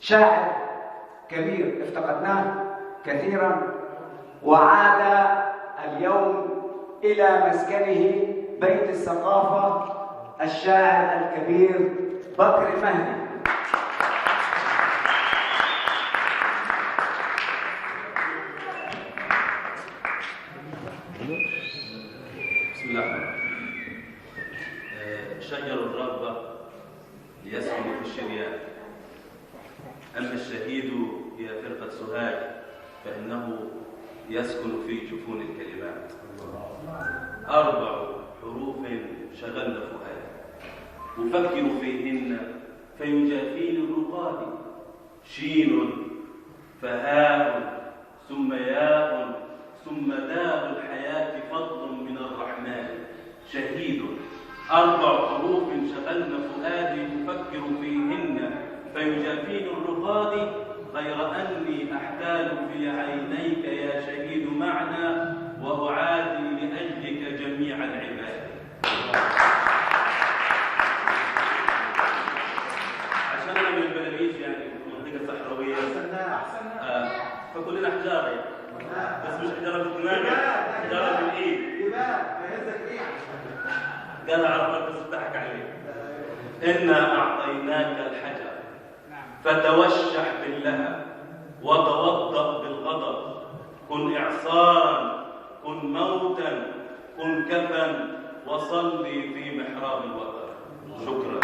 شاعر كبير افتقدناه كثيرا، وعاد اليوم إلى مسكنه بيت الثقافة الشاعر الكبير بكر مهدي. بسم الله الرحمن الرحيم. شجر الرغبة يسكن في الشريان، أما الشهيد هي فرقة سوهاج فإنه يسكن في جفون الكلمات. 4 حروف شغلن فؤادي، أفكر فيهن فيجافيني الرقاد. شين فهاء ثم ياء ثم داء الحياة فضل من الرحمن. شهيد 4 حروف شغلن فؤادي، أفكر فيهن فيجافيني الرقاد. غير أني أحتال في عينيك يا شهيد معنى، وأعادي لأجلك جميع العباد. عشان أنا من البلاميج يعني منطقة صحراوية فكلنا حجارة يعني. بس مش حجارة في الدماغ، حجارة في الإيد. قال عرفت بس اضحك عليه. إنا أعطيناك الحجر فتوشح باللهب وتوضأ بالغضب. كن إعصارا، كن موتا، كن كفا، وصلي في محراب الوطن. شكرا.